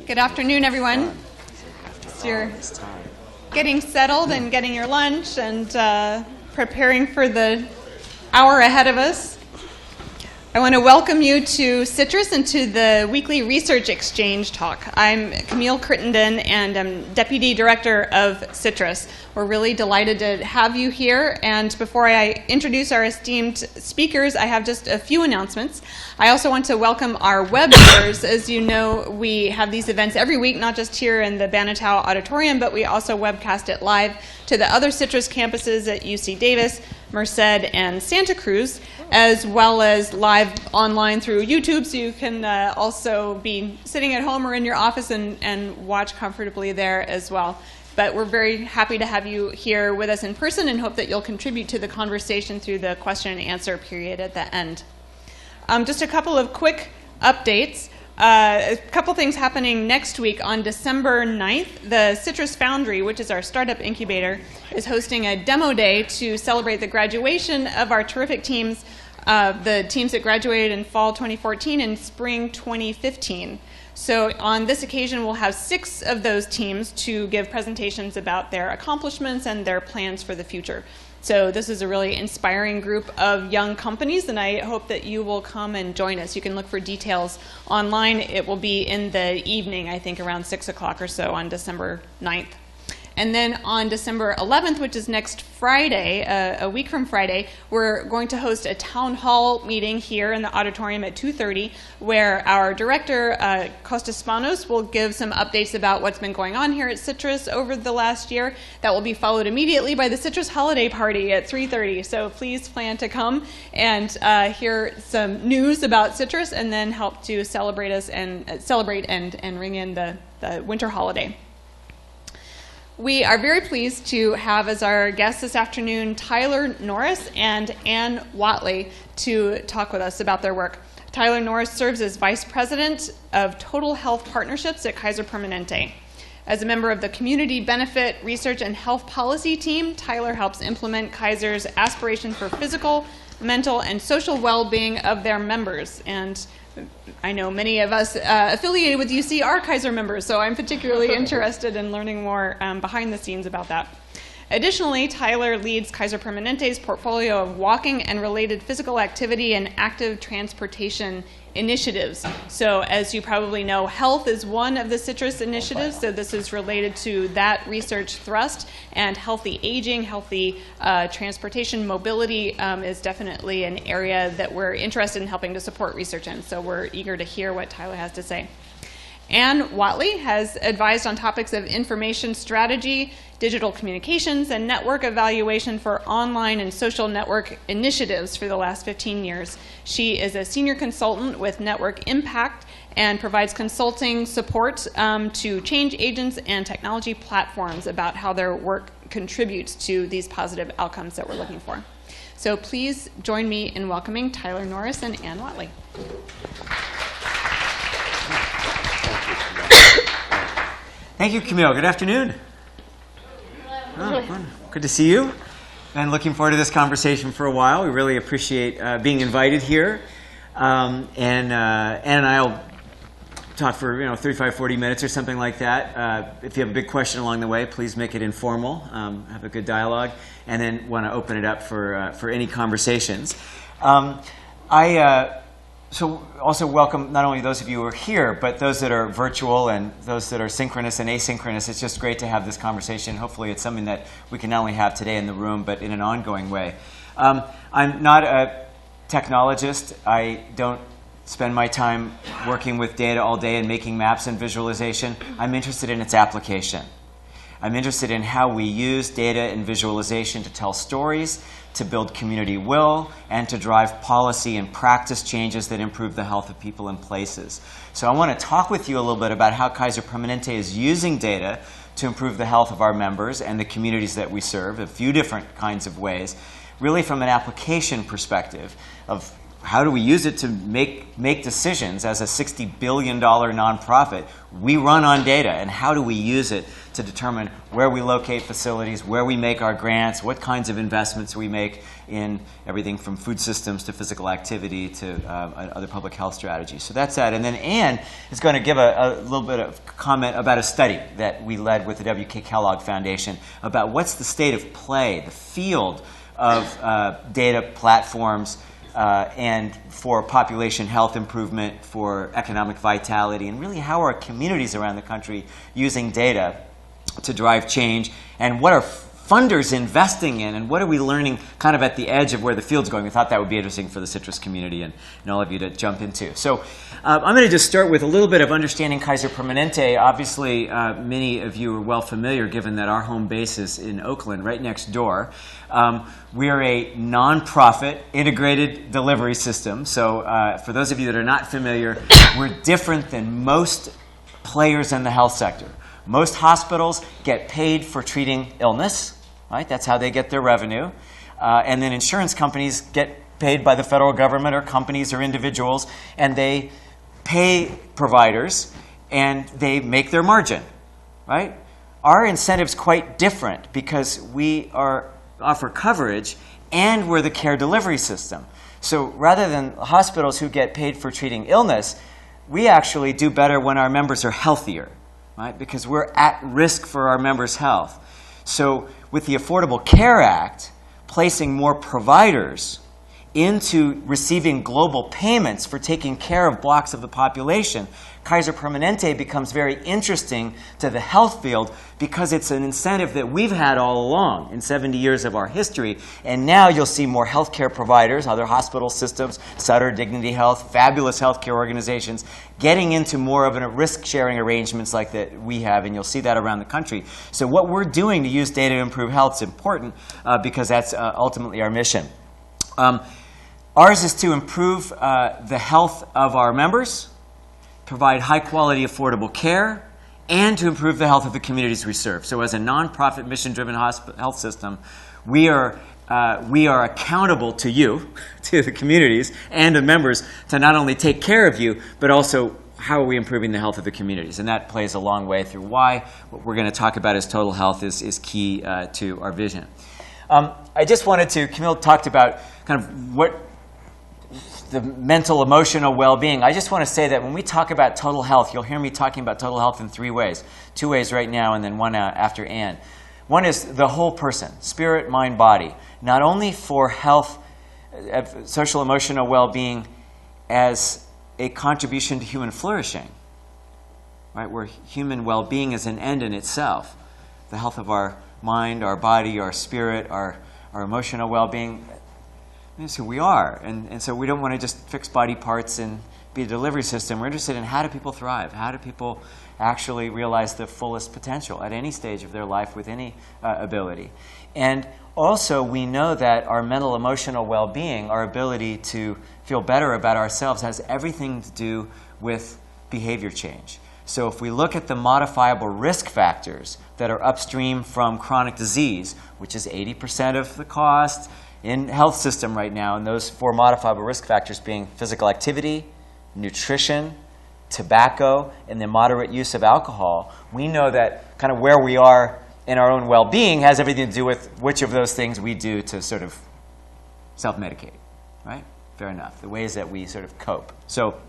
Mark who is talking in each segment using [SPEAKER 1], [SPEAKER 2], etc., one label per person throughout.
[SPEAKER 1] Good afternoon, everyone. So you're getting settled and getting your lunch and preparing for the hour ahead of us. I want to welcome you to Citrus and to the weekly research exchange talk. I'm Camille Crittenden and I'm Deputy Director of Citrus. We're really delighted to have you here, and before I introduce our esteemed speakers, I have just a few announcements. I also want to welcome our web viewers. As you know, we have these events every week, not just here in the Banatao Auditorium, but we also webcast it live to the other Citrus campuses at UC Davis, Merced, and Santa Cruz, as well as live online through YouTube, so you can also be sitting at home or in your office and watch comfortably there as well. But we're very happy to have you here with us in person and hope that you'll contribute to the conversation through the question and answer period at the end. Just a couple of quick updates. A couple things happening next week. On December 9th, the Citrus Foundry, which is our startup incubator, is hosting a demo day to celebrate the graduation of our terrific teams, the teams that graduated in fall 2014 and spring 2015. So on this occasion, we'll have 6 of those teams to give presentations about their accomplishments and their plans for the future. So this is a really inspiring group of young companies, and I hope that you will come and join us. You can look for details online. It will be in the evening, I think around 6 o'clock or so on December 9th. And then on December 11th, which is next Friday, a week from Friday, we're going to host a town hall meeting here in the auditorium at 2:30, where our director, Costas Spanos, will give some updates about what's been going on here at Citrus over the last year. That will be followed immediately by the Citrus Holiday Party at 3:30. So please plan to come and hear some news about Citrus and then help to celebrate us and ring in the winter holiday. We are very pleased to have as our guests this afternoon Tyler Norris and Ann Watley to talk with us about their work. Tyler Norris serves as Vice President of Total Health Partnerships at Kaiser Permanente. As a member of the Community Benefit Research and Health Policy team, Tyler helps implement Kaiser's aspiration for physical, mental, and social well-being of their members. And I know many of us affiliated with UC are Kaiser members, so I'm particularly interested in learning more behind the scenes about that. Additionally, Tyler leads Kaiser Permanente's portfolio of walking and related physical activity and active transportation initiatives. So as you probably know, health is one of the Citrus initiatives, so this is related to that research thrust, and healthy aging, healthy transportation, mobility is definitely an area that we're interested in helping to support research in, so we're eager to hear what Tyler has to say. Ann Watley has advised on topics of information strategy, digital communications, and network evaluation for online and social network initiatives for the last 15 years. She is a senior consultant with Network Impact and provides consulting support to change agents and technology platforms about how their work contributes to these positive outcomes that we're looking for. So please join me in welcoming Tyler Norris and Ann Watley.
[SPEAKER 2] Thank you, Camille. Good afternoon. Oh, good to see you. Been looking forward to this conversation for a while. We really appreciate being invited here. Ann and I will talk for 35, 40 minutes or something like that. If you have a big question along the way, please make it informal. Have a good dialogue, and then want to open it up for any conversations. So also welcome not only those of you who are here, but those that are virtual and those that are synchronous and asynchronous. It's just great to have this conversation. Hopefully it's something that we can not only have today in the room, but in an ongoing way. I'm not a technologist. I don't spend my time working with data all day and making maps and visualization. I'm interested in its application. I'm interested in how we use data and visualization to tell stories, to build community will, and to drive policy and practice changes that improve the health of people and places. So I want to talk with you a little bit about how Kaiser Permanente is using data to improve the health of our members and the communities that we serve, a few different kinds of ways, really from an application perspective of how do we use it to make decisions as a $60 billion nonprofit? We run on data, and how do we use it to determine where we locate facilities, where we make our grants, what kinds of investments we make in everything from food systems to physical activity to other public health strategies. So that's that. And then Anne is going to give a little bit of comment about a study that we led with the W.K. Kellogg Foundation about what's the state of play, the field of data platforms and for population health improvement, for economic vitality, and really how are communities around the country using data to drive change, and what are funders investing in, and what are we learning kind of at the edge of where the field's going. We thought that would be interesting for the citrus community and all of you to jump into. So I'm going to just start with a little bit of understanding Kaiser Permanente. Obviously, many of you are well familiar, given that our home base is in Oakland, right next door. We're a nonprofit integrated delivery system. So for those of you that are not familiar, we're different than most players in the health sector. Most hospitals get paid for treating illness, right? That's how they get their revenue. And then insurance companies get paid by the federal government or companies or individuals, and they pay providers, and they make their margin, right? Our incentive's quite different because we offer coverage, and we're the care delivery system. So rather than hospitals who get paid for treating illness, we actually do better when our members are healthier, right? Because we're at risk for our members' health. So with the Affordable Care Act, placing more providers into receiving global payments for taking care of blocks of the population, Kaiser Permanente becomes very interesting to the health field because it's an incentive that we've had all along in 70 years of our history. And now you'll see more healthcare providers, other hospital systems, Sutter, Dignity Health, fabulous healthcare organizations, getting into more of a risk-sharing arrangements like that we have, and you'll see that around the country. So what we're doing to use data to improve health is important because that's ultimately our mission. Ours is to improve the health of our members, provide high-quality, affordable care, and to improve the health of the communities we serve. So as a nonprofit, mission-driven health system, we are accountable to you, to the communities, and the members to not only take care of you, but also how are we improving the health of the communities. And that plays a long way through why what we're going to talk about as total health is key to our vision. I just wanted to, Camille talked about kind of what the mental, emotional well-being. I just want to say that when we talk about total health, you'll hear me talking about total health in 3 ways. 2 ways right now, and then one after Anne. One is the whole person, spirit, mind, body. Not only for health, social, emotional well-being as a contribution to human flourishing, right? Where human well-being is an end in itself. The health of our mind, our body, our spirit, our emotional well-being. That's who we are. And so we don't want to just fix body parts and be a delivery system. We're interested in how do people thrive? How do people actually realize the fullest potential at any stage of their life with any ability? And also, we know that our mental, emotional well-being, our ability to feel better about ourselves, has everything to do with behavior change. So if we look at the modifiable risk factors that are upstream from chronic disease, which is 80% of the cost in health system right now, and those 4 modifiable risk factors being physical activity, nutrition, tobacco, and the moderate use of alcohol, we know that kind of where we are in our own well-being has everything to do with which of those things we do to sort of self-medicate, right? Fair enough. The ways that we sort of cope. So,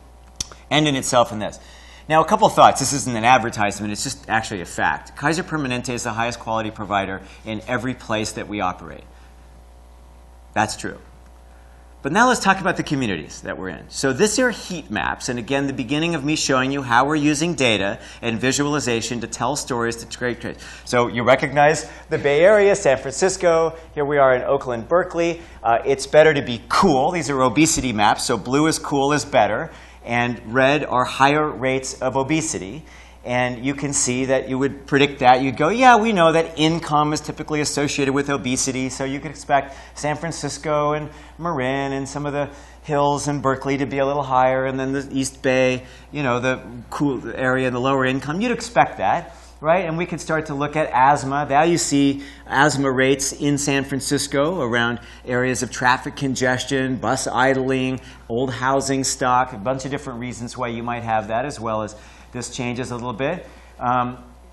[SPEAKER 2] end in itself in this. Now, a couple thoughts. This isn't an advertisement. It's just actually a fact. Kaiser Permanente is the highest quality provider in every place that we operate. That's true. But now let's talk about the communities that we're in. So these are heat maps, and again, the beginning of me showing you how we're using data and visualization to tell stories to create. So you recognize the Bay Area, San Francisco. Here we are in Oakland, Berkeley. It's better to be cool. These are obesity maps, so blue is cool is better, and red are higher rates of obesity. And you can see that you would predict that. You'd go, yeah, we know that income is typically associated with obesity, so you could expect San Francisco and Marin and some of the hills in Berkeley to be a little higher, and then the East Bay, you know, the cool area and the lower income. You'd expect that. right? And we could start to look at asthma. There you see asthma rates in San Francisco around areas of traffic congestion, bus idling, old housing stock, a bunch of different reasons why you might have that, as well as this changes a little bit.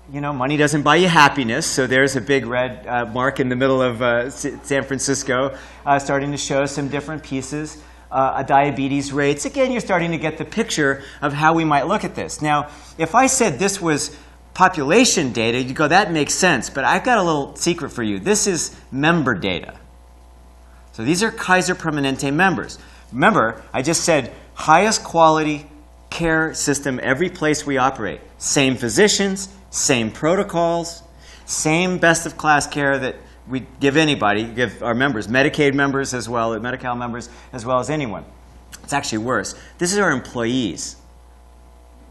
[SPEAKER 2] You know, money doesn't buy you happiness, so there's a big red mark in the middle of San Francisco starting to show some different pieces. Diabetes rates. Again, you're starting to get the picture of how we might look at this. Now, if I said this was population data, you go, that makes sense, but I've got a little secret for you. This is member data. So these are Kaiser Permanente members. Remember, I just said highest quality care system every place we operate. Same physicians, same protocols, same best-of-class care that we give anybody, give our members, Medicaid members as well, Medi-Cal members as well as anyone. It's actually worse. This is our employees.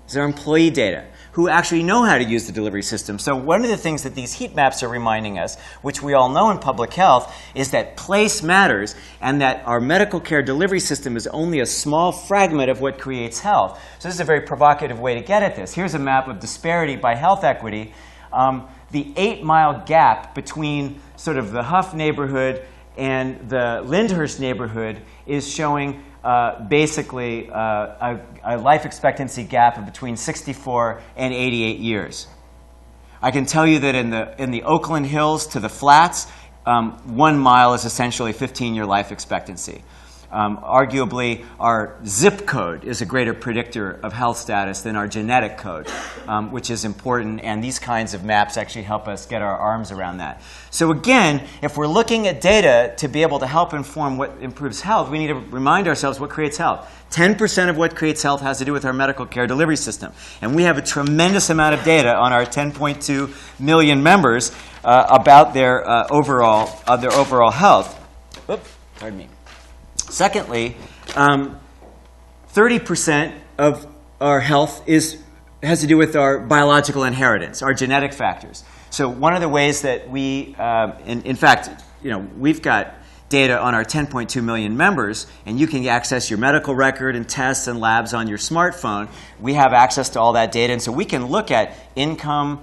[SPEAKER 2] This is our employee data who actually know how to use the delivery system. So one of the things that these heat maps are reminding us, which we all know in public health, is that place matters and that our medical care delivery system is only a small fragment of what creates health. So this is a very provocative way to get at this. Here's a map of disparity by health equity. The 8-mile gap between sort of the Huff neighborhood and the Lyndhurst neighborhood is showing basically a life expectancy gap of between 64 and 88 years. I can tell you that in the Oakland Hills to the Flats, 1 mile is essentially 15-year life expectancy. Arguably, our zip code is a greater predictor of health status than our genetic code, which is important, and these kinds of maps actually help us get our arms around that. So again, if we're looking at data to be able to help inform what improves health, we need to remind ourselves what creates health. 10% of what creates health has to do with our medical care delivery system, and we have a tremendous amount of data on our 10.2 million members about their overall health. Oops, pardon me. Secondly, 30% of our health has to do with our biological inheritance, our genetic factors. So one of the ways that we, in fact, you know, we've got data on our 10.2 million members, and you can access your medical record and tests and labs on your smartphone. We have access to all that data, and so we can look at income,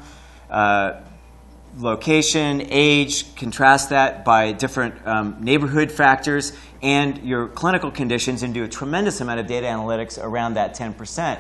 [SPEAKER 2] location, age, contrast that by different neighborhood factors and your clinical conditions, and do a tremendous amount of data analytics around that 10%.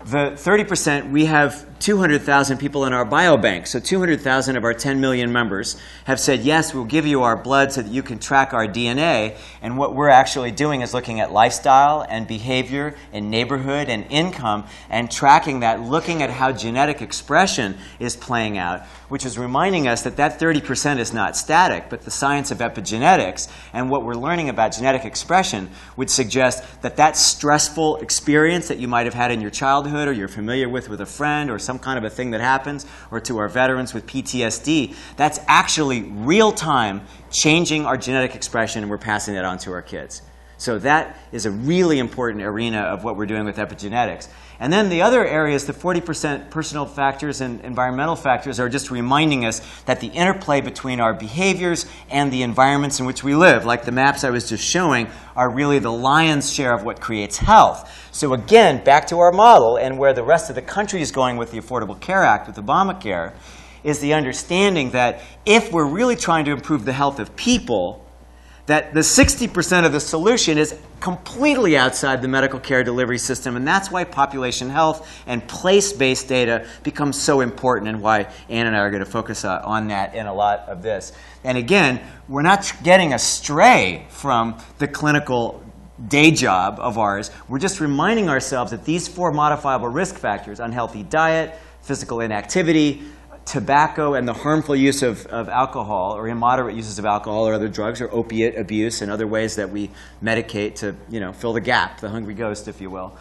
[SPEAKER 2] The 30%, we have 200,000 people in our biobank. So 200,000 of our 10 million members have said, yes, we'll give you our blood so that you can track our DNA. And what we're actually doing is looking at lifestyle and behavior and neighborhood and income and tracking that, looking at how genetic expression is playing out, which is reminding us that that 30% is not static, but the science of epigenetics and what we're learning about genetic expression would suggest that that stressful experience that you might have had in your childhood or you're familiar with a friend or some kind of a thing that happens, or to our veterans with PTSD, that's actually real-time changing our genetic expression, and we're passing that on to our kids. So that is a really important arena of what we're doing with epigenetics. And then the other areas, the 40% personal factors and environmental factors, are just reminding us that the interplay between our behaviors and the environments in which we live, like the maps I was just showing, are really the lion's share of what creates health. So again, back to our model, and where the rest of the country is going with the Affordable Care Act, with Obamacare, is the understanding that if we're really trying to improve the health of people, that the 60% of the solution is completely outside the medical care delivery system, and that's why population health and place-based data becomes so important, and why Ann and I are going to focus on that in a lot of this. And again, we're not getting astray from the clinical day job of ours. We're just reminding ourselves that these 4 modifiable risk factors, unhealthy diet, physical inactivity, tobacco, and the harmful use of alcohol, or immoderate uses of alcohol or other drugs, or opiate abuse and other ways that we medicate to, fill the gap, the hungry ghost, if you will.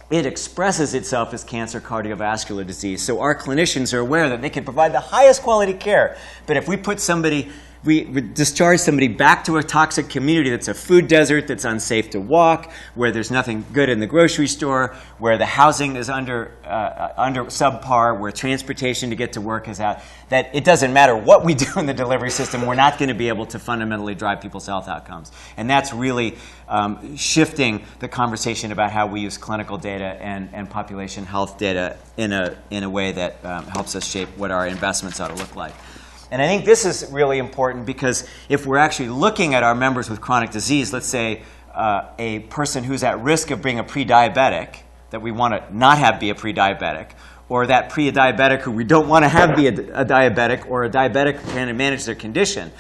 [SPEAKER 2] It expresses itself as cancer, cardiovascular disease. So our clinicians are aware that they can provide the highest quality care, but if we put somebody we discharge somebody back to a toxic community that's a food desert, that's unsafe to walk, where there's nothing good in the grocery store, where the housing is under subpar, where transportation to get to work is out, that it doesn't matter what we do in the delivery system, we're not going to be able to fundamentally drive people's health outcomes. And that's really shifting the conversation about how we use clinical data and population health data in a way that helps us shape what our investments ought to look like. And I think this is really important because if we're actually looking at our members with chronic disease, let's say a person who's at risk of being a pre-diabetic, that we want to not have be a pre-diabetic, or that pre-diabetic who we don't want to have be a diabetic, or a diabetic who can't manage their condition,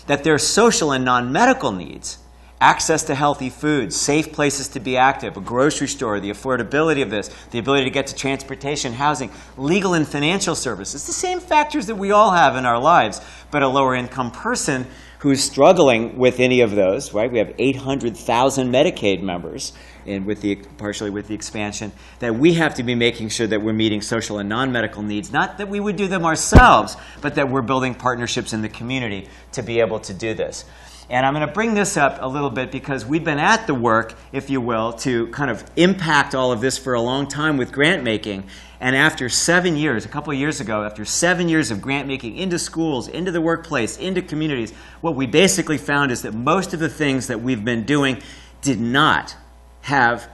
[SPEAKER 2] that their social and non-medical needs, access to healthy foods, safe places to be active, a grocery store, the affordability of this, the ability to get to transportation, housing, legal and financial services, the same factors that we all have in our lives, but a lower income person who's struggling with any of those, right? We have 800,000 Medicaid members, and partially with the expansion, that we have to be making sure that we're meeting social and non-medical needs, not that we would do them ourselves, but that we're building partnerships in the community to be able to do this. And I'm going to bring this up a little bit because we've been at the work, if you will, to kind of impact all of this for a long time with grant making. And after 7 years, a couple of years ago, after 7 years of grant making into schools, into the workplace, into communities, what we basically found is that most of the things that we've been doing did not have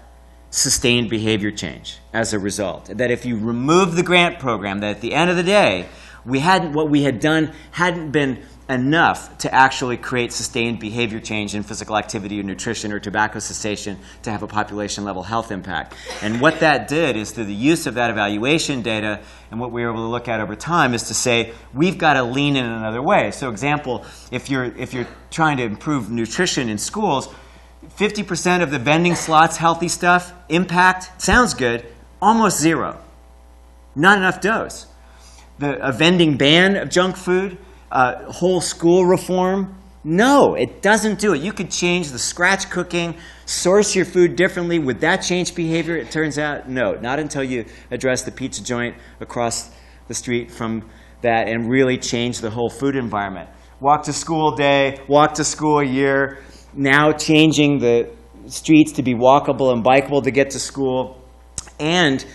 [SPEAKER 2] sustained behavior change as a result. That if you remove the grant program, that at the end of the day, what we had done hadn't been enough to actually create sustained behavior change in physical activity or nutrition or tobacco cessation to have a population-level health impact. And what that did is through the use of that evaluation data and what we were able to look at over time is to say, we've got to lean in another way. So example, if you're trying to improve nutrition in schools, 50% of the vending slots, healthy stuff, impact, sounds good, almost zero. Not enough dose. A vending ban of junk food, whole school reform, no, it doesn't do it. You could change the scratch cooking, source your food differently. Would that change behavior? It turns out, no, not until you address the pizza joint across the street from that and really change the whole food environment. Walk to school day, walk to school year, now changing the streets to be walkable and bikeable to get to school, and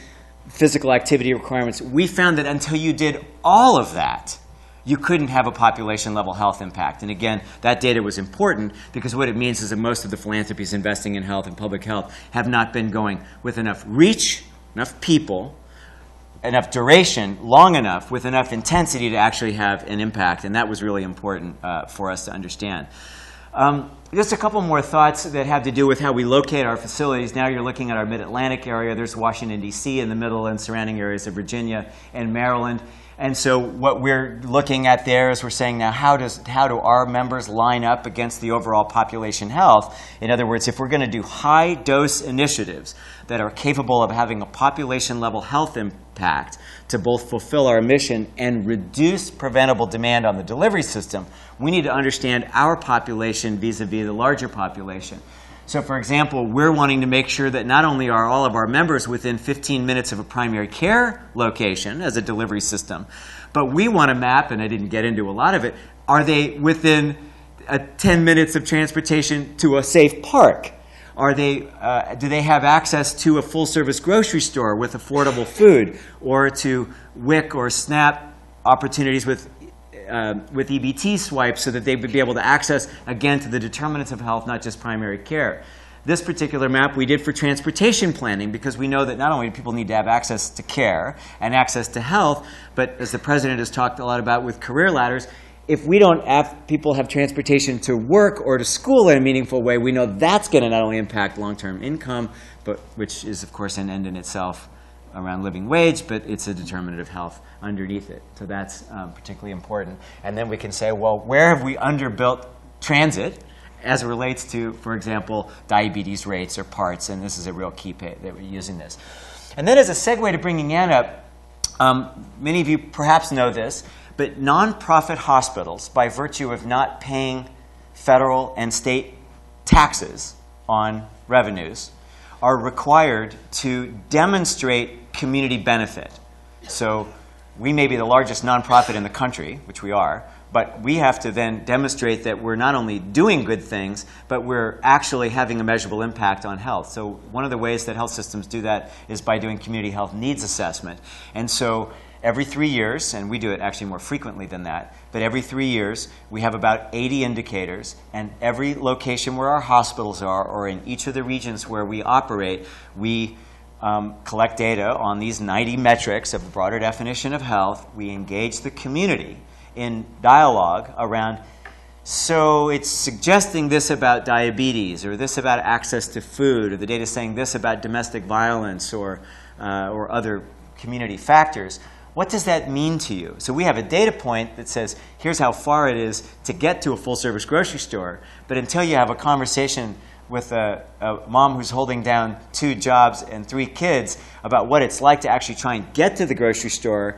[SPEAKER 2] physical activity requirements. We found that until you did all of that, you couldn't have a population-level health impact. And again, that data was important because what it means is that most of the philanthropies investing in health and public health have not been going with enough reach, enough people, enough duration, long enough, with enough intensity to actually have an impact. And that was really important for us to understand. Just a couple more thoughts that have to do with how we locate our facilities. Now you're looking at our Mid-Atlantic area. There's Washington, D.C. in the middle and surrounding areas of Virginia and Maryland. And so what we're looking at there is we're saying now how do our members line up against the overall population health? In other words, if we're going to do high-dose initiatives that are capable of having a population-level health impact to both fulfill our mission and reduce preventable demand on the delivery system, we need to understand our population vis-a-vis the larger population. So, for example, we're wanting to make sure that not only are all of our members within 15 minutes of a primary care location as a delivery system, but we want to map, and I didn't get into a lot of it, are they within 10 minutes of transportation to a safe park? Do they have access to a full-service grocery store with affordable food, or to WIC or SNAP opportunities with EBT swipes so that they would be able to access, again, to the determinants of health, not just primary care. This particular map we did for transportation planning because we know that not only do people need to have access to care and access to health, but as the president has talked a lot about with career ladders, if we don't have people have transportation to work or to school in a meaningful way, we know that's going to not only impact long-term income, but which is, of course, an end in itself around living wage, but it's a determinant of health underneath it. So that's particularly important. And then we can say, well, where have we underbuilt transit as it relates to, for example, diabetes rates or parts? And this is a real key that we're using this. And then as a segue to bringing Ann up, many of you perhaps know this, but nonprofit hospitals, by virtue of not paying federal and state taxes on revenues, are required to demonstrate community benefit. So we may be the largest nonprofit in the country, which we are, but we have to then demonstrate that we're not only doing good things, but we're actually having a measurable impact on health. So one of the ways that health systems do that is by doing community health needs assessment. And so every 3 years, and we do it actually more frequently than that, but every 3 years we have about 80 indicators, and every location where our hospitals are, or in each of the regions where we operate, we collect data on these 90 metrics of the broader definition of health. We engage the community in dialogue around, so it's suggesting this about diabetes, or this about access to food, or the data saying this about domestic violence, or other community factors. What does that mean to you? So we have a data point that says, here's how far it is to get to a full-service grocery store, but until you have a conversation with a mom who's holding down 2 jobs and 3 kids about what it's like to actually try and get to the grocery store,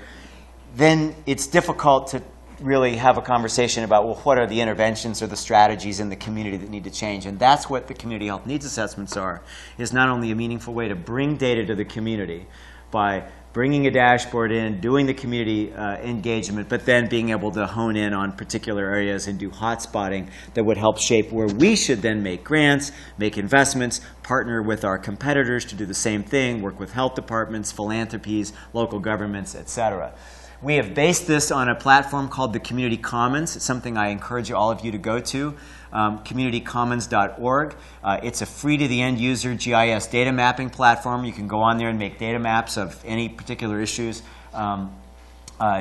[SPEAKER 2] then it's difficult to really have a conversation about, well, what are the interventions or the strategies in the community that need to change? And that's what the community health needs assessments are, is not only a meaningful way to bring data to the community by bringing a dashboard in, doing the community engagement, but then being able to hone in on particular areas and do hotspotting that would help shape where we should then make grants, make investments, partner with our competitors to do the same thing, work with health departments, philanthropies, local governments, et cetera. We have based this on a platform called the Community Commons. It's something I encourage all of you to go to, communitycommons.org. It's a free-to-the-end user GIS data mapping platform. You can go on there and make data maps of any particular issues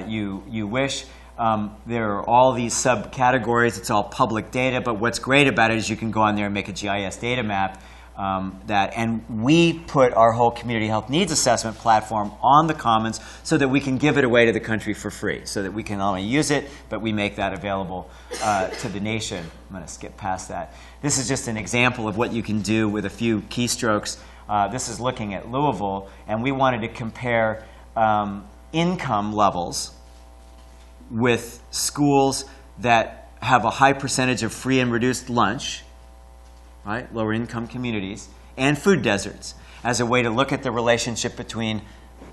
[SPEAKER 2] you wish. There are all these subcategories. It's all public data, but what's great about it is you can go on there and make a GIS data map. And we put our whole community health needs assessment platform on the Commons so that we can give it away to the country for free, so that we can not only use it, but we make that available to the nation. I'm going to skip past that. This is just an example of what you can do with a few keystrokes. This is looking at Louisville, and we wanted to compare income levels with schools that have a high percentage of free and reduced lunch, right, lower income communities, and food deserts as a way to look at the relationship between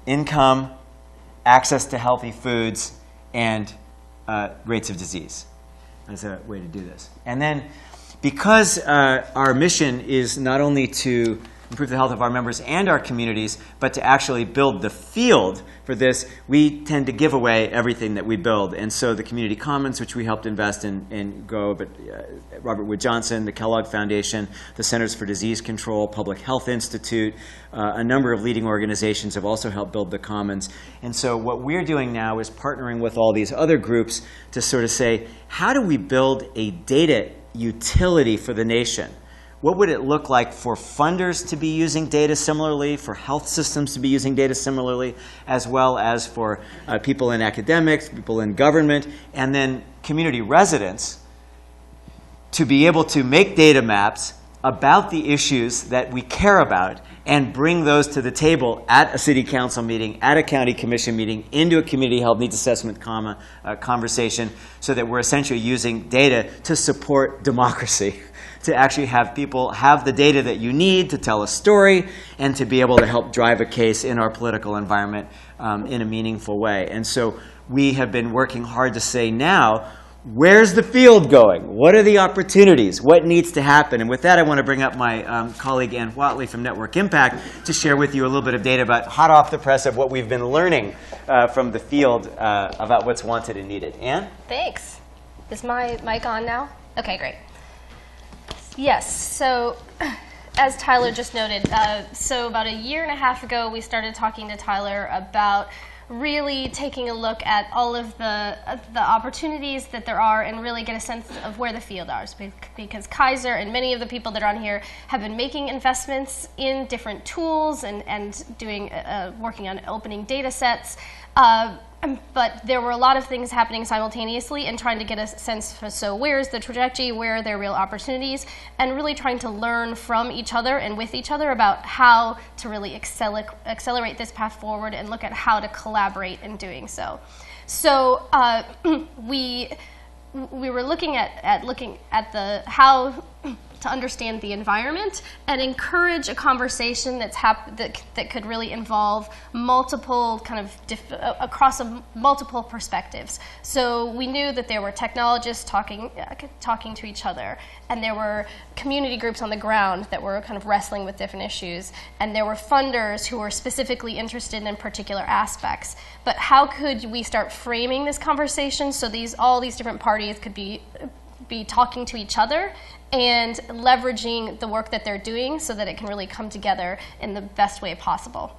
[SPEAKER 2] income, access to healthy foods, and rates of disease as a way to do this. And then because our mission is not only to improve the health of our members and our communities, but to actually build the field for this, we tend to give away everything that we build. And so the Community Commons, which we helped invest in and grow, but Robert Wood Johnson, the Kellogg Foundation, the Centers for Disease Control, Public Health Institute, a number of leading organizations have also helped build the Commons. And so what we're doing now is partnering with all these other groups to sort of say, how do we build a data utility for the nation? What would it look like for funders to be using data similarly, for health systems to be using data similarly, as well as for people in academics, people in government, and then community residents to be able to make data maps about the issues that we care about and bring those to the table at a city council meeting, at a county commission meeting, into a community health needs assessment conversation, so that we're essentially using data to support democracy, to actually have people have the data that you need to tell a story and to be able to help drive a case in our political environment in a meaningful way. And so we have been working hard to say now, where's the field going? What are the opportunities? What needs to happen? And with that, I want to bring up my colleague Ann Whatley from Network Impact to share with you a little bit of data about hot off the press of what we've been learning from the field about what's wanted and needed. Ann?
[SPEAKER 3] Thanks. Is my mic on now? Okay, great. Yes, so as Tyler just noted, so about a year and a half ago, we started talking to Tyler about really taking a look at all of the opportunities that there are and really get a sense of where the field is. Because Kaiser and many of the people that are on here have been making investments in different tools and doing working on opening data sets. But there were a lot of things happening simultaneously and trying to get a sense for, so where's the trajectory, where are there real opportunities, and really trying to learn from each other and with each other about how to really accelerate this path forward and look at how to collaborate in doing so. So we were looking at the how to understand the environment and encourage a conversation that could really involve multiple across multiple perspectives. So we knew that there were technologists talking to each other, and there were community groups on the ground that were kind of wrestling with different issues, and there were funders who were specifically interested in particular aspects. But how could we start framing this conversation so all these different parties could be talking to each other and leveraging the work that they're doing so that it can really come together in the best way possible.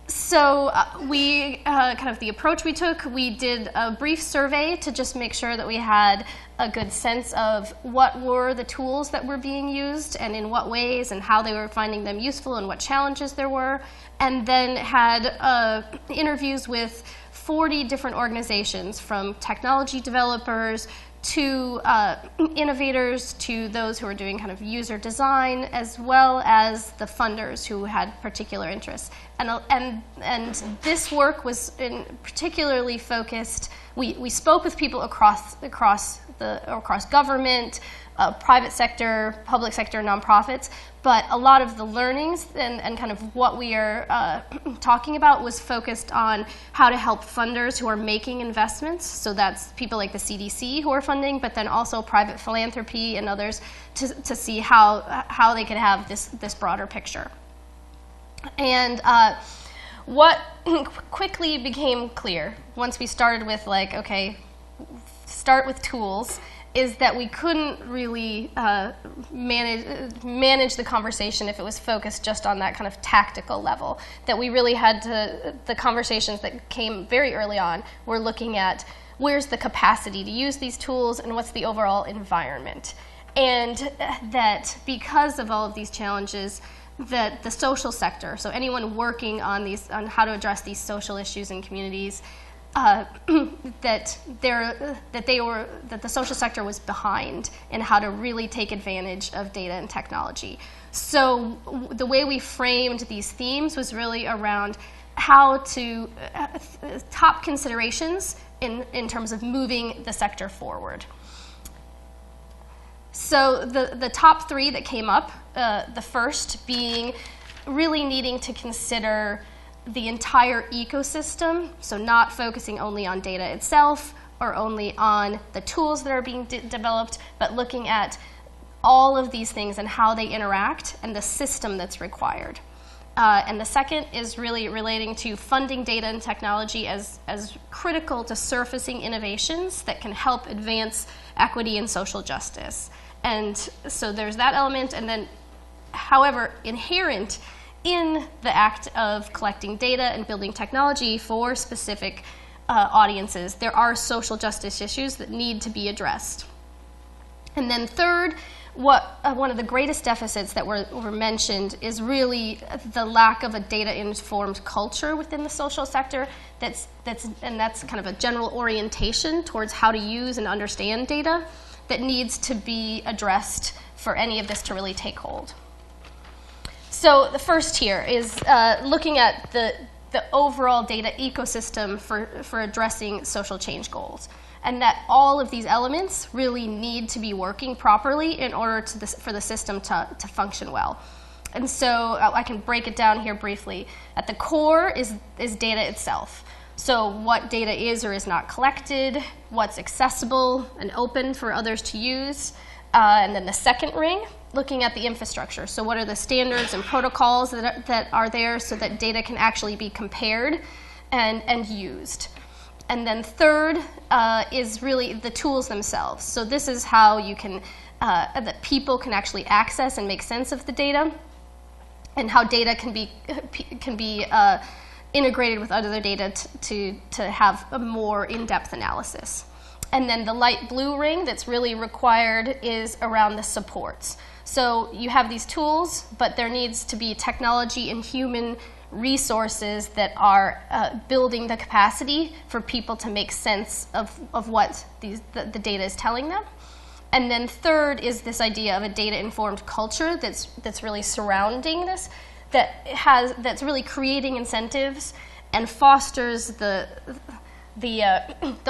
[SPEAKER 3] So the approach we took, we did a brief survey to just make sure that we had a good sense of what were the tools that were being used and in what ways and how they were finding them useful and what challenges there were, and then had interviews with 40 different organizations, from technology developers to innovators, to those who are doing kind of user design, as well as the funders who had particular interests. And this work was particularly focused. We spoke with people across government, private sector, public sector, nonprofits, but a lot of the learnings and kind of what we are talking about was focused on how to help funders who are making investments. So that's people like the CDC who are funding, but then also private philanthropy and others to see how they could have this broader picture. And what quickly became clear once we started with start with tools, is that we couldn't really manage the conversation if it was focused just on that kind of tactical level. That we really had to, the conversations that came very early on were looking at where's the capacity to use these tools and what's the overall environment. And that because of all of these challenges, that the social sector, so anyone working on how to address these social issues in communities, that the social sector was behind in how to really take advantage of data and technology. So the way we framed these themes was really around how to top considerations in terms of moving the sector forward. So the top three that came up, the first being really needing to consider the entire ecosystem, so not focusing only on data itself or only on the tools that are being developed, but looking at all of these things and how they interact and the system that's required. And the second is really relating to funding data and technology as critical to surfacing innovations that can help advance equity and social justice. And so there's that element, and then, however, inherent in the act of collecting data and building technology for specific audiences, there are social justice issues that need to be addressed. And then third, one of the greatest deficits that were mentioned is really the lack of a data-informed culture within the social sector. That's kind of a general orientation towards how to use and understand data that needs to be addressed for any of this to really take hold. So the first here is looking at the overall data ecosystem for addressing social change goals, and that all of these elements really need to be working properly in order for the system to function well. And so I can break it down here briefly. At the core is data itself. So what data is or is not collected, what's accessible and open for others to use, and then the second ring, looking at the infrastructure. So what are the standards and protocols that are there so that data can actually be compared and used. And then third is really the tools themselves. So this is how you can, that people can actually access and make sense of the data, and how data can be integrated with other data to have a more in-depth analysis. And then the light blue ring that's really required is around the supports. So you have these tools, but there needs to be technology and human resources that are building the capacity for people to make sense of what the data is telling them. And then third is this idea of a data-informed culture that's really surrounding this, that's really creating incentives and fosters the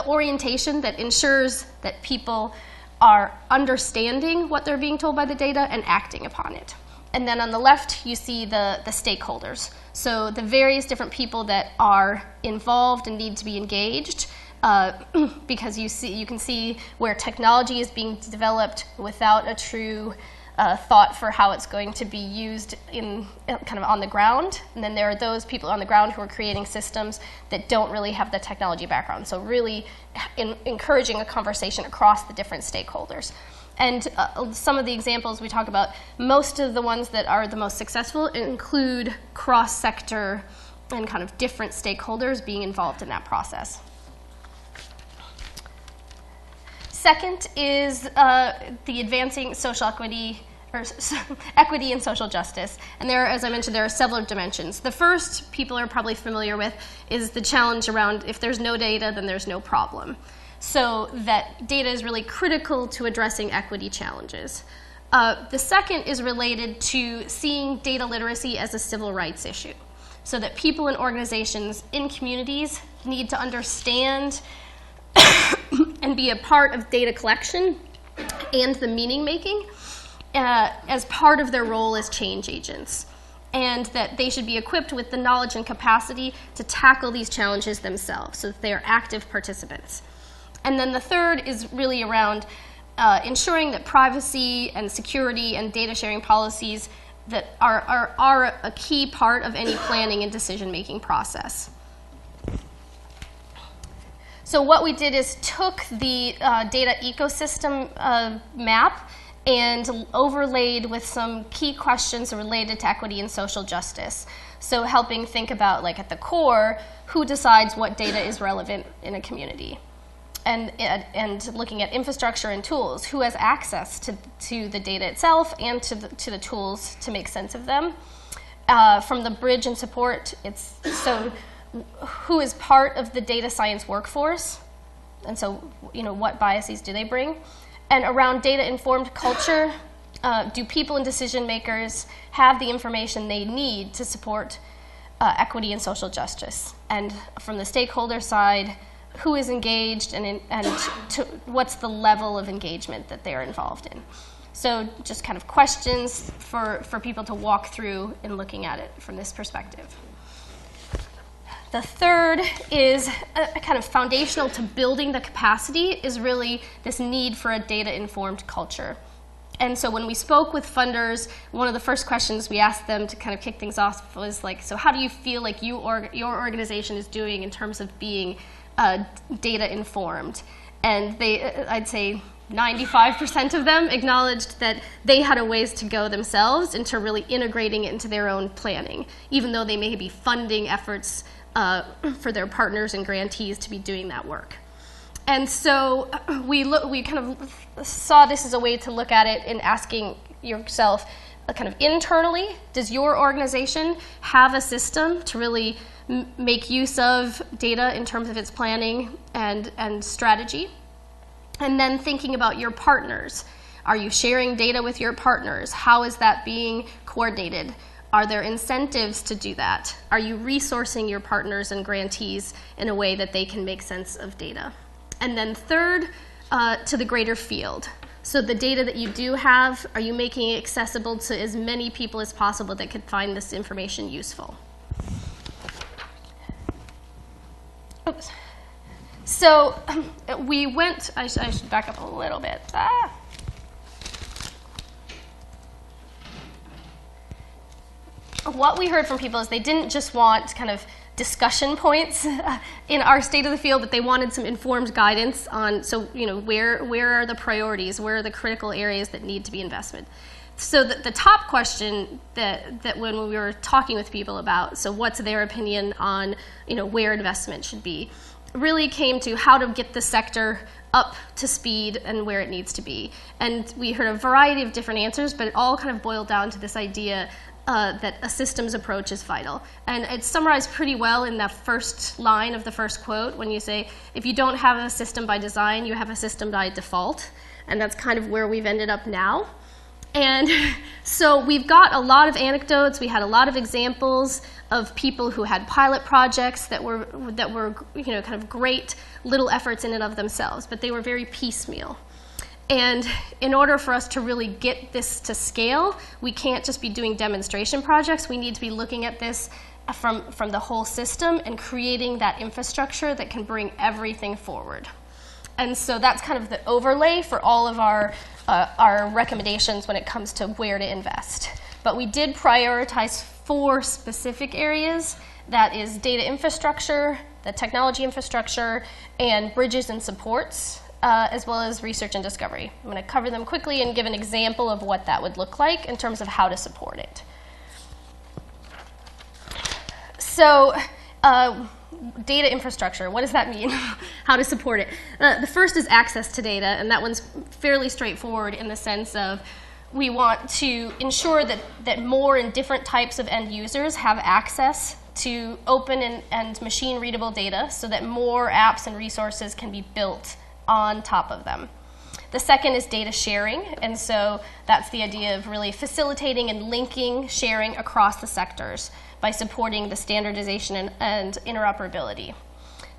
[SPEAKER 3] orientation that ensures that people are understanding what they're being told by the data and acting upon it. And then on the left, you see the stakeholders. So the various different people that are involved and need to be engaged, because you can see where technology is being developed without a true thought for how it's going to be used in kind of on the ground. And then there are those people on the ground who are creating systems that don't really have the technology background. So really encouraging a conversation across the different stakeholders. And some of the examples we talk about, most of the ones that are the most successful include cross-sector and kind of different stakeholders being involved in that process. Second is the advancing social equity, or equity and social justice. And there, as I mentioned, there are several dimensions. The first people are probably familiar with is the challenge around if there's no data, then there's no problem. So that data is really critical to addressing equity challenges. The second is related to seeing data literacy as a civil rights issue. So that people and organizations in communities need to understand and be a part of data collection and the meaning making as part of their role as change agents. And that they should be equipped with the knowledge and capacity to tackle these challenges themselves so that they are active participants. And then the third is really around ensuring that privacy and security and data sharing policies that are a key part of any planning and decision-making process. So what we did is took the data ecosystem map and overlaid with some key questions related to equity and social justice. So helping think about, like at the core, who decides what data is relevant in a community? And looking at infrastructure and tools, who has access to the data itself and to the tools to make sense of them. From the bridge and support, it's so who is part of the data science workforce, and so what biases do they bring? And around data-informed culture, do people and decision makers have the information they need to support equity and social justice? And from the stakeholder side, who is engaged and what's the level of engagement that they're involved in? So just kind of questions for people to walk through in looking at it from this perspective. The third is a kind of foundational to building the capacity is really this need for a data-informed culture. And so when we spoke with funders, one of the first questions we asked them to kind of kick things off was like, so how do you feel like your organization is doing in terms of being data informed? And I'd say 95% of them acknowledged that they had a ways to go themselves into really integrating it into their own planning, even though they may be funding efforts for their partners and grantees to be doing that work. And so we kind of saw this as a way to look at it and asking yourself kind of internally, does your organization have a system to really make use of data in terms of its planning and strategy? And then thinking about your partners. Are you sharing data with your partners? How is that being coordinated? Are there incentives to do that? Are you resourcing your partners and grantees in a way that they can make sense of data? And then third, to the greater field. So the data that you do have, are you making it accessible to as many people as possible that could find this information useful? Oops. So we went, I should back up a little bit. What we heard from people is they didn't just want kind of discussion points in our state of the field, but they wanted some informed guidance on, so where are the priorities, where are the critical areas that need to be invested. So the top question that when we were talking with people about, so what's their opinion on where investment should be, really came to how to get the sector up to speed and where it needs to be. And we heard a variety of different answers, but it all kind of boiled down to this idea that a systems approach is vital. And it's summarized pretty well in that first line of the first quote when you say, if you don't have a system by design, you have a system by default. And that's kind of where we've ended up now. And so we've got a lot of anecdotes. We had a lot of examples of people who had pilot projects that were kind of great little efforts in and of themselves, but they were very piecemeal. And in order for us to really get this to scale, we can't just be doing demonstration projects. We need to be looking at this from the whole system and creating that infrastructure that can bring everything forward. And so that's kind of the overlay for all of our recommendations when it comes to where to invest. But we did prioritize 4 specific areas. That is data infrastructure, the technology infrastructure, and bridges and supports, as well as research and discovery. I'm going to cover them quickly and give an example of what that would look like in terms of how to support it. So, data infrastructure, what does that mean? How to support it? The first is access to data, and that one's fairly straightforward in the sense of we want to ensure that more and different types of end users have access to open and machine-readable data so that more apps and resources can be built on top of them. The second is data sharing, and so that's the idea of really facilitating and linking sharing across the sectors by supporting the standardization and interoperability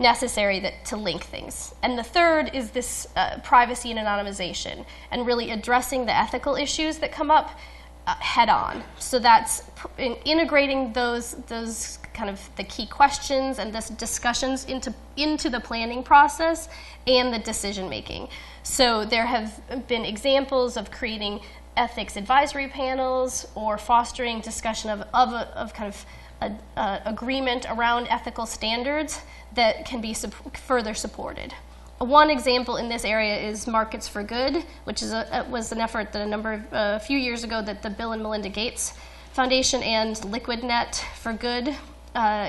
[SPEAKER 3] necessary to link things. And the third is this privacy and anonymization, and really addressing the ethical issues that come up head on. So that's integrating those kind of the key questions and this discussions into the planning process and the decision making. So there have been examples of creating ethics advisory panels or fostering discussion of kind of agreement around ethical standards that can be further supported. One example in this area is Markets for Good, which is was an effort that a few years ago that the Bill and Melinda Gates Foundation and LiquidNet for Good,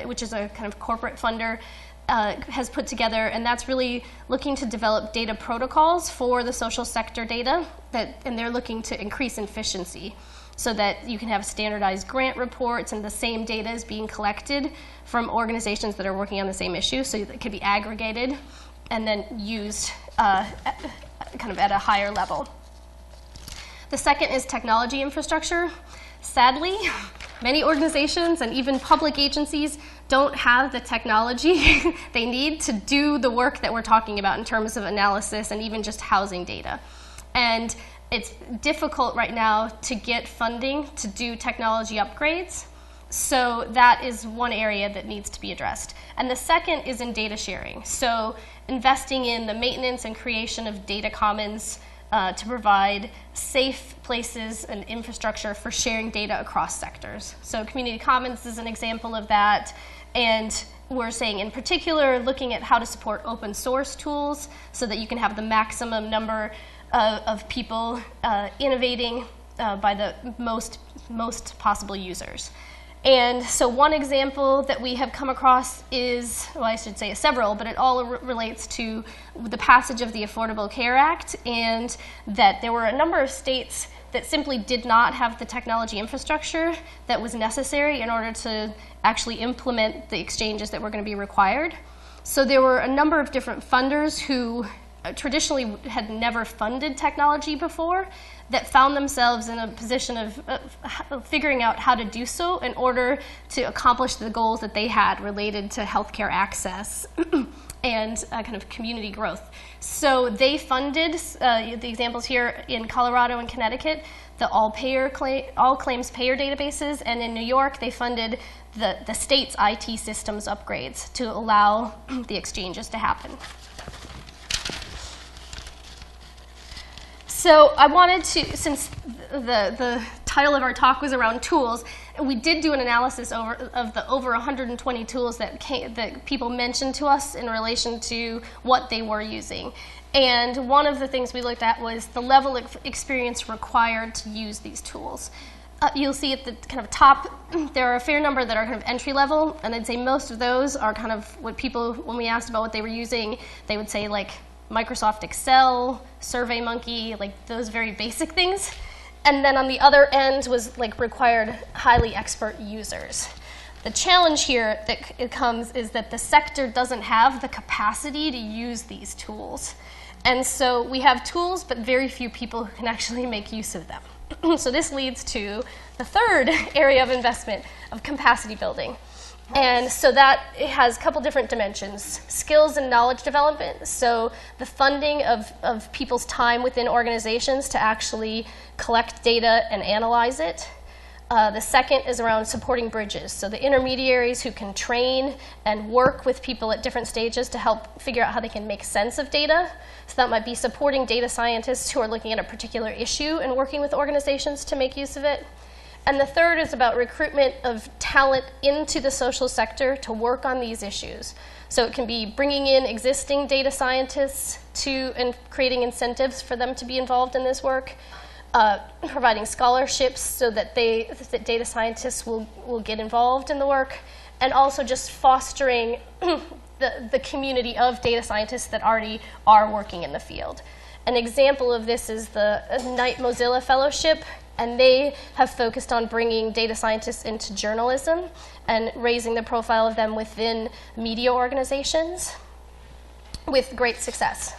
[SPEAKER 3] which is a kind of corporate funder, has put together, and that's really looking to develop data protocols for the social sector data, and they're looking to increase efficiency so that you can have standardized grant reports and the same data is being collected from organizations that are working on the same issue, so it can be aggregated and then used kind of at a higher level. The second is technology infrastructure. Sadly, many organizations and even public agencies don't have the technology they need to do the work that we're talking about in terms of analysis and even just housing data. And it's difficult right now to get funding to do technology upgrades. So that is one area that needs to be addressed. And the second is in data sharing. So investing in the maintenance and creation of data commons to provide safe places and infrastructure for sharing data across sectors. So community commons is an example of that. And we're saying in particular, looking at how to support open source tools so that you can have the maximum number of people innovating by the most possible users. And so one example that we have come across is, well, I should say several, but it all relates to the passage of the Affordable Care Act, and that there were a number of states that simply did not have the technology infrastructure that was necessary in order to actually implement the exchanges that were going to be required. So there were a number of different funders who traditionally had never funded technology before that found themselves in a position of figuring out how to do so in order to accomplish the goals that they had related to healthcare access and kind of community growth. So they funded, the examples here in Colorado and Connecticut, the all claims payer databases, and in New York they funded the state's IT systems upgrades to allow the exchanges to happen. So I wanted to, since the title of our talk was around tools, we did do an analysis of the over 120 tools that people mentioned to us in relation to what they were using. And one of the things we looked at was the level of experience required to use these tools. You'll see at the kind of top, there are a fair number that are kind of entry level, and I'd say most of those are kind of what people, when we asked about what they were using, they would say like Microsoft Excel, SurveyMonkey, like those very basic things. And then on the other end was like required highly expert users. The challenge here that it comes is that the sector doesn't have the capacity to use these tools. And so we have tools, but very few people who can actually make use of them. So this leads to the third area of investment of capacity building. And so that it has a couple different dimensions. Skills and knowledge development, so the funding of people's time within organizations to actually collect data and analyze it. The second is around supporting bridges, so the intermediaries who can train and work with people at different stages to help figure out how they can make sense of data. So that might be supporting data scientists who are looking at a particular issue and working with organizations to make use of it. And the third is about recruitment of talent into the social sector to work on these issues. So it can be bringing in existing data scientists and creating incentives for them to be involved in this work, providing scholarships so that data scientists will get involved in the work, and also just fostering the community of data scientists that already are working in the field. An example of this is the Knight Mozilla Fellowship, and they have focused on bringing data scientists into journalism and raising the profile of them within media organizations with great success.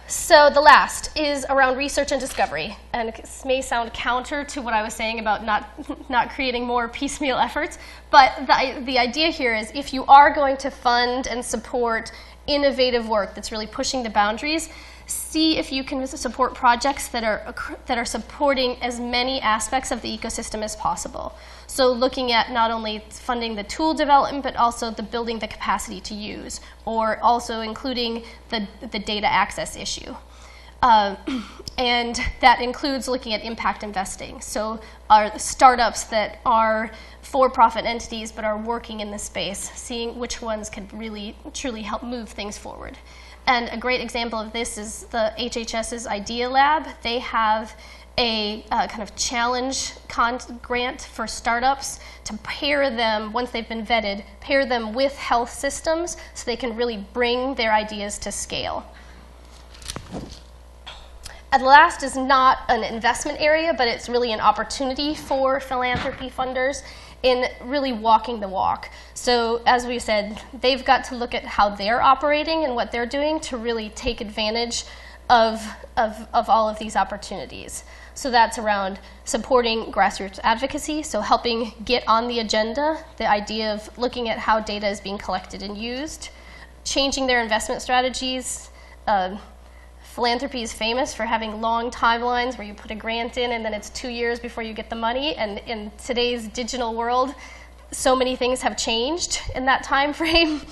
[SPEAKER 3] So the last is around research and discovery, and it may sound counter to what I was saying about not creating more piecemeal efforts, but the idea here is if you are going to fund and support innovative work that's really pushing the boundaries, see if you can support projects that are supporting as many aspects of the ecosystem as possible. So looking at not only funding the tool development, but also the building the capacity to use, or also including the data access issue. And that includes looking at impact investing. So are startups that are for-profit entities but are working in this space, seeing which ones could really, truly help move things forward. And a great example of this is the HHS's Idea Lab. They have a kind of challenge grant for startups to pair them, once they've been vetted, pair them with health systems so they can really bring their ideas to scale. And the last is not an investment area, but it's really an opportunity for philanthropy funders in really walking the walk. So as we said, they've got to look at how they're operating and what they're doing to really take advantage of all of these opportunities. So that's around supporting grassroots advocacy, so helping get on the agenda the idea of looking at how data is being collected and used, changing their investment strategies. Philanthropy is famous for having long timelines where you put a grant in and then it's 2 years before you get the money. And in today's digital world, so many things have changed in that time frame.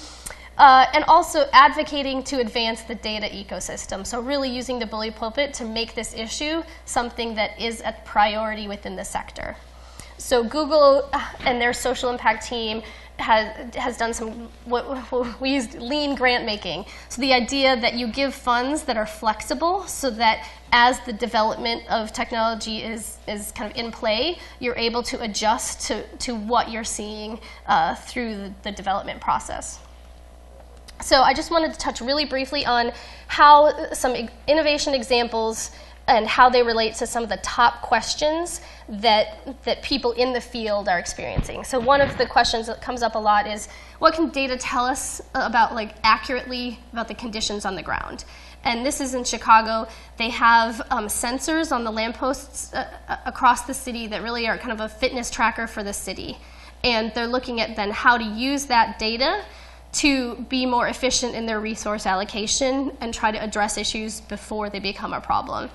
[SPEAKER 3] And also advocating to advance the data ecosystem. So really using the bully pulpit to make this issue something that is a priority within the sector. So Google and their social impact team has done some, what we used lean grant making. So the idea that you give funds that are flexible so that as the development of technology is kind of in play, you're able to adjust to what you're seeing through the development process. So I just wanted to touch really briefly on how some innovation examples and how they relate to some of the top questions that people in the field are experiencing. So one of the questions that comes up a lot is, what can data tell us about, accurately about the conditions on the ground? And this is in Chicago. They have sensors on the lampposts across the city that really are kind of a fitness tracker for the city. And they're looking at then how to use that data to be more efficient in their resource allocation and try to address issues before they become a problem.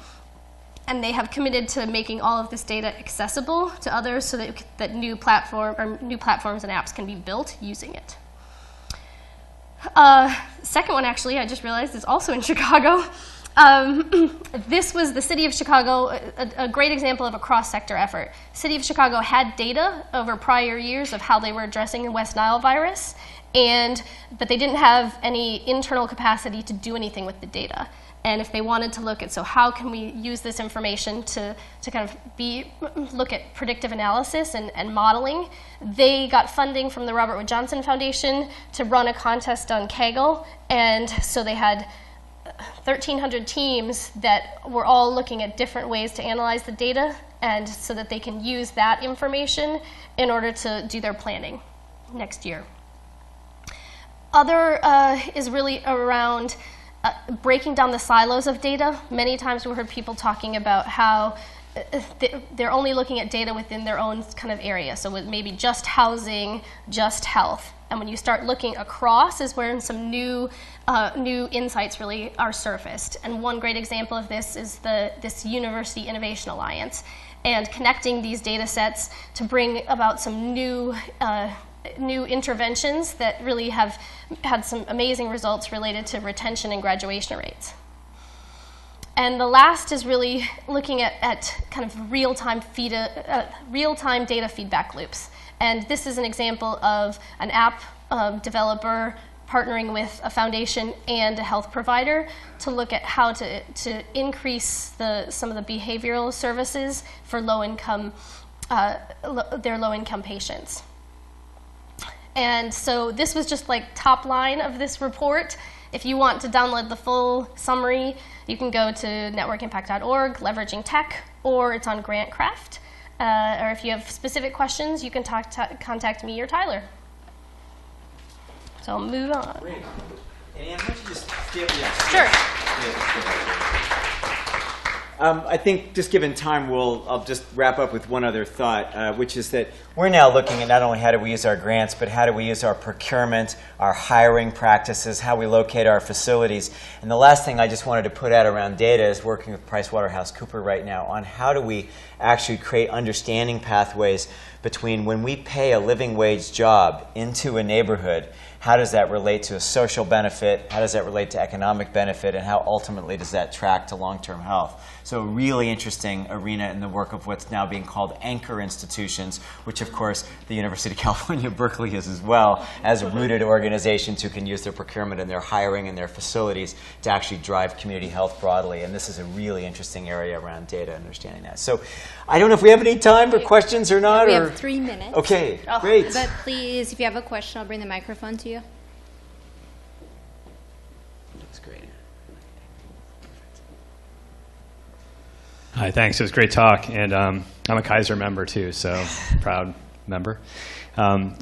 [SPEAKER 3] And they have committed to making all of this data accessible to others so that new platforms and apps can be built using it. Second one, actually, I just realized is also in Chicago. This was the city of Chicago, a great example of a cross-sector effort. City of Chicago had data over prior years of how they were addressing the West Nile virus, but they didn't have any internal capacity to do anything with the data. And if they wanted to look at, so how can we use this information to kind of look at predictive analysis and modeling, they got funding from the Robert Wood Johnson Foundation to run a contest on Kaggle. And so they had 1,300 teams that were all looking at different ways to analyze the data, and so that they can use that information in order to do their planning next year. Other is really around breaking down the silos of data. Many times we heard people talking about how they're only looking at data within their own kind of area. So with maybe just housing, just health. And when you start looking across is where some new insights really are surfaced. And one great example of this is this University Innovation Alliance, and connecting these data sets to bring about some new interventions that really have had some amazing results related to retention and graduation rates. And the last is really looking at kind of real-time data feedback loops. And this is an example of an app developer partnering with a foundation and a health provider to look at how to increase some of the behavioral services for their low-income patients. And so this was just like top line of this report. If you want to download the full summary, you can go to networkimpact.org, leveraging tech, or it's on GrantCraft. Or if you have specific questions, you can contact me or Tyler. So I'll move on.
[SPEAKER 2] Great. And Ann, why don't you just give
[SPEAKER 3] Sure.
[SPEAKER 2] I think just given time, I'll just wrap up with one other thought, which is that we're now looking at not only how do we use our grants, but how do we use our procurement, our hiring practices, how we locate our facilities. And the last thing I just wanted to put out around data is working with PricewaterhouseCoopers right now on how do we actually create understanding pathways between when we pay a living wage job into a neighborhood, how does that relate to a social benefit, how does that relate to economic benefit, and how ultimately does that track to long-term health. So a really interesting arena in the work of what's now being called anchor institutions, which of course the University of California, Berkeley is as well, as rooted organizations who can use their procurement and their hiring and their facilities to actually drive community health broadly. And this is a really interesting area around data, understanding that. So I don't know if we have any time for questions or not.
[SPEAKER 4] We have 3 minutes.
[SPEAKER 2] Okay, great.
[SPEAKER 4] But please, if you have a question, I'll bring the microphone to you.
[SPEAKER 2] That's great.
[SPEAKER 5] Hi, thanks. It was a great talk. And I'm a Kaiser member too, so proud member.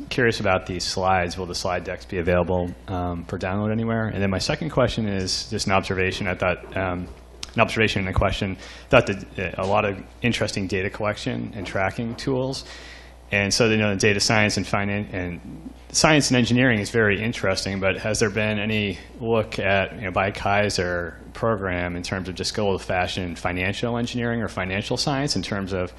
[SPEAKER 5] Curious about these slides. Will the slide decks be available for download anywhere? And then my second question is just an observation. I thought, an observation and a question. I thought that a lot of interesting data collection and tracking tools. And so, the data science and finance and science and engineering is very interesting, but has there been any look at, by Kaiser program in terms of just good old-fashioned financial engineering or financial science in terms of,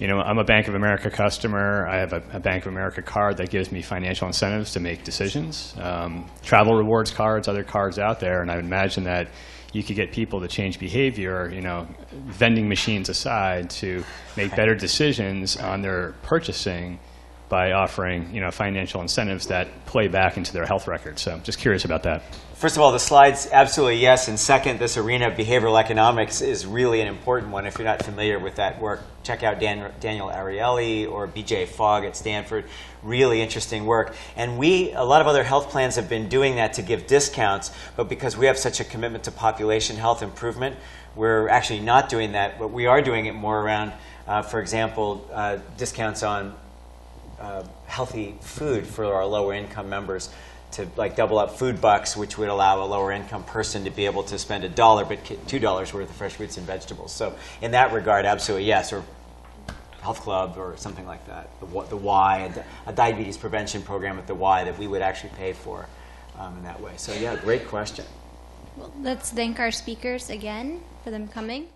[SPEAKER 5] I'm a Bank of America customer. I have a Bank of America card that gives me financial incentives to make decisions. Travel rewards cards, other cards out there, and I would imagine that you could get people to change behavior, vending machines aside, to make better decisions on their purchasing by offering, financial incentives that play back into their health records. So just curious about that.
[SPEAKER 2] First of all, the slides, absolutely yes. And second, this arena of behavioral economics is really an important one. If you're not familiar with that work, check out Daniel Ariely or BJ Fogg at Stanford. Really interesting work. And a lot of other health plans have been doing that to give discounts, but because we have such a commitment to population health improvement, we're actually not doing that, but we are doing it more around, for example, discounts on healthy food for our lower income members, to double up food bucks, which would allow a lower income person to be able to spend $1 but $2 worth of fresh fruits and vegetables. So in that regard, absolutely yes, or health club or something like that. The Y, a diabetes prevention program at the Y that we would actually pay for in that way. So yeah, great question.
[SPEAKER 4] Well, let's thank our speakers again for them coming.